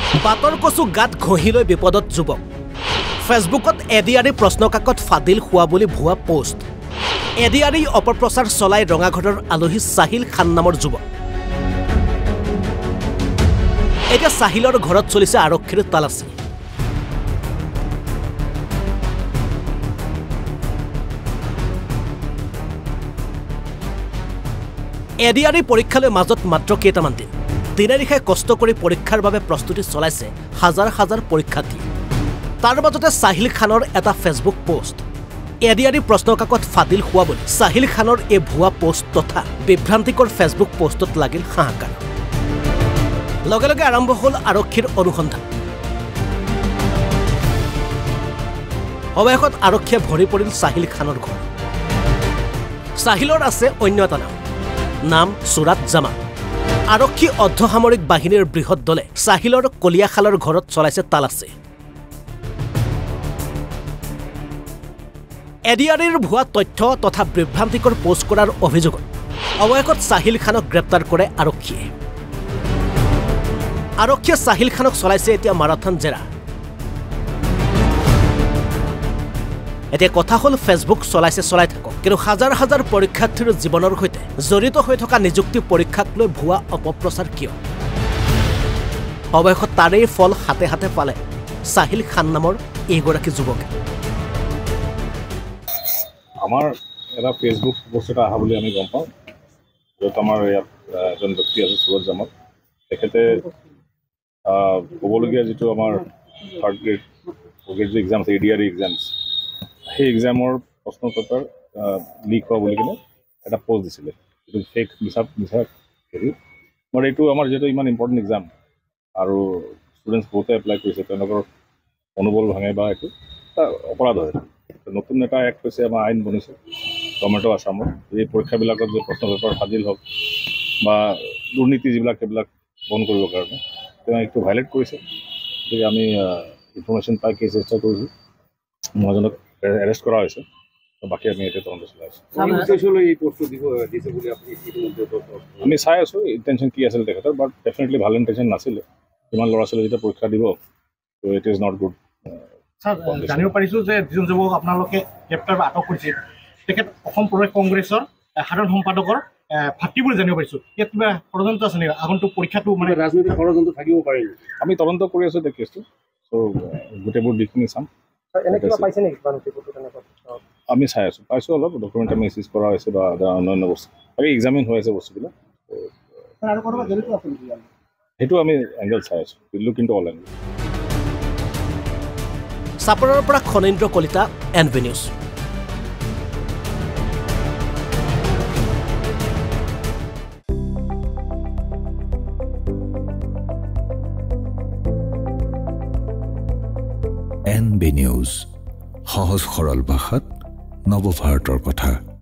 বাটৰ কচু গাত ঘঁহি লৈ বিপদত যুৱক ফেচবুকত এডিআৰি প্ৰশ্নকাকত ফাদিল হোৱা বুলি ভুৱা পোষ্ট এডিআৰি অপপ্ৰচাৰ চলাই ৰঙাঘৰৰ আলহী সাহিল খান নামৰ যুৱক এতিয়া সাহিলৰ ঘৰত চলিছে আৰক্ষীৰ তালাচী এডিআৰি পৰীক্ষালৈ মাজত মাত্ৰ কেইটামান দিন দিনে নিশাই কষ্ট কৰি পৰীক্ষাৰ বাবে প্ৰস্তুতি চলাইছে হাজাৰ হাজাৰ পৰীক্ষাৰ্থী তাৰ মাজতে সাহিল খানৰ এটা ফেচবুক পোষ্ট এডিআৰি প্ৰশ্নকাকত ফাদিল হোৱা বুলি সাহিল খানৰ এই ভুৱা পোষ্ট তথা বিভ্ৰান্তিকৰ ফেচবুক পোষ্টত লাগিল হাহাকাৰ লগে লগে আৰম্ভ হ'ল আৰক্ষীৰ অনুসন্ধান অৱশেষত আৰক্ষীয়ে ভৰি পৰিল সাহিল খানৰ ঘৰ সাহিলৰ আছে অন্য এটা নাম সুৰাত জামা আৰক্ষী অৰ্ধসামৰিক বাহিনীৰ বৃহৎ দলে সাহিলৰ কলিয়াখালৰ ঘৰত চলাইছে তালাচী এডিআৰিৰ ভুৱা তথ্য তথা বিভ্ৰান্তিকৰ পোষ্ট কৰাৰ অভিযোগত অৱশেষত সাহিল খানক গ্ৰেপ্তাৰ কৰে আৰক্ষীয়ে সাহিল খানক চলাইছে এতিয়া মাৰাথন জেৰা এতিয়া কথা হ'ল ফেচবুক চলাই থাকক কিন্তু হাজাৰ হাজাৰ পৰীক্ষাৰ্থীৰ জীৱনৰ সৈতে জড়িত হৈ থকা নিযুক্তি পৰীক্ষাক লৈ ভুৱা অপপ্ৰচাৰ কিয় অৱশেষত তাৰেই ফল হাতে হাতে পালে সাহিল খান নামৰ এইগৰাকী যুৱকে আমাৰ এটা ফেচবুক পোষ্ট এটা অহা বুলি আমি গম পাওঁ য'ত আমাৰ ইয়াত এজন ব্যক্তি আছে সুৰজ জামত তেখেতে ক'বলগীয়া যিটো আমাৰ থাৰ্ড গ্ৰেড যি এক্সাম আছে এডিআৰি এক্সামছ সেই এক্সামৰ প্ৰশ্ন পেপাৰ লিক হোৱা বুলি কিনে এটা পোষ্ট দিছিলে এইটো ফেক মিছা হেৰি বাট এইটো আমাৰ যিহেতু ইমান ইম্পৰ্টেণ্ট এক্সাম আৰু ষ্টুডেণ্টছ বহুতে এপ্লাই কৰিছে তেওঁলোকৰ মনোবল ভাঙে বা এইটো এটা অপৰাধ হয় নতুন এটা এক্ট হৈছে আমাৰ আইন বনিছে গভৰ্ণমেণ্ট অফ আছামৰ এই পৰীক্ষাবিলাকত যে প্ৰশ্ন পেপাৰ ফাদিল হওক বা দুৰ্নীতি যিবিলাক সেইবিলাক বন্ধ কৰিবৰ কাৰণে তেওঁ এইটো ভাইলেট কৰিছে গতিকে আমি ইনফৰ্মেশ্যন পাই কেছ ৰেজিষ্টাৰ কৰিছোঁ মহাজনক এৰেষ্ট কৰা হৈছে বাকী আমি এতিয়া তদন্ত চলাই আছোঁ আমি চাই আছোঁ ইণ্টেনশ্যন কি আছিল তেখেতৰ বাট ডেফিনেটলি ভাল ইণ্টেনশ্যন নাছিলে ইমান ল'ৰা ছোৱালী যেতিয়া পৰীক্ষা দিব ত' ইট ইজ নট গুড জানিব পাৰিছোঁ যে যিজন যুৱক আপোনালোকে গ্ৰেপ্তাৰ বা আটক কৰিছে তেখেত অসম প্ৰদেশ কংগ্ৰেছৰ সাধাৰণ সম্পাদকৰ ভাতৃ বুলি জানিব পাৰিছোঁ ইয়াত কিবা ষড়যন্ত্ৰ আছে নেকি আগন্তুক পৰীক্ষাটো মানে ৰাজনৈতিক ষড়যন্ত্ৰ থাকিব পাৰে আমি তদন্ত কৰি আছোঁ এতিয়া কেছটো চ' গোটেইবোৰ দিশখিনি চাম আমি চাই আছোঁ পাইছোঁ অলপ ডকুমেণ্ট আমি চিজ কৰা হৈছে বা অন্যান্য বস্তু বাকী এক্সামিন হৈ আছে বস্তুবিলাক সেইটো আমি এংগল চাই আছোঁ দিল্লী কিন্তু অল এংগল চাপৰৰ পৰা Khanendra Kalita NV news NB news সহজ সৰল ভাষাত নৱভাৰতৰ কথা।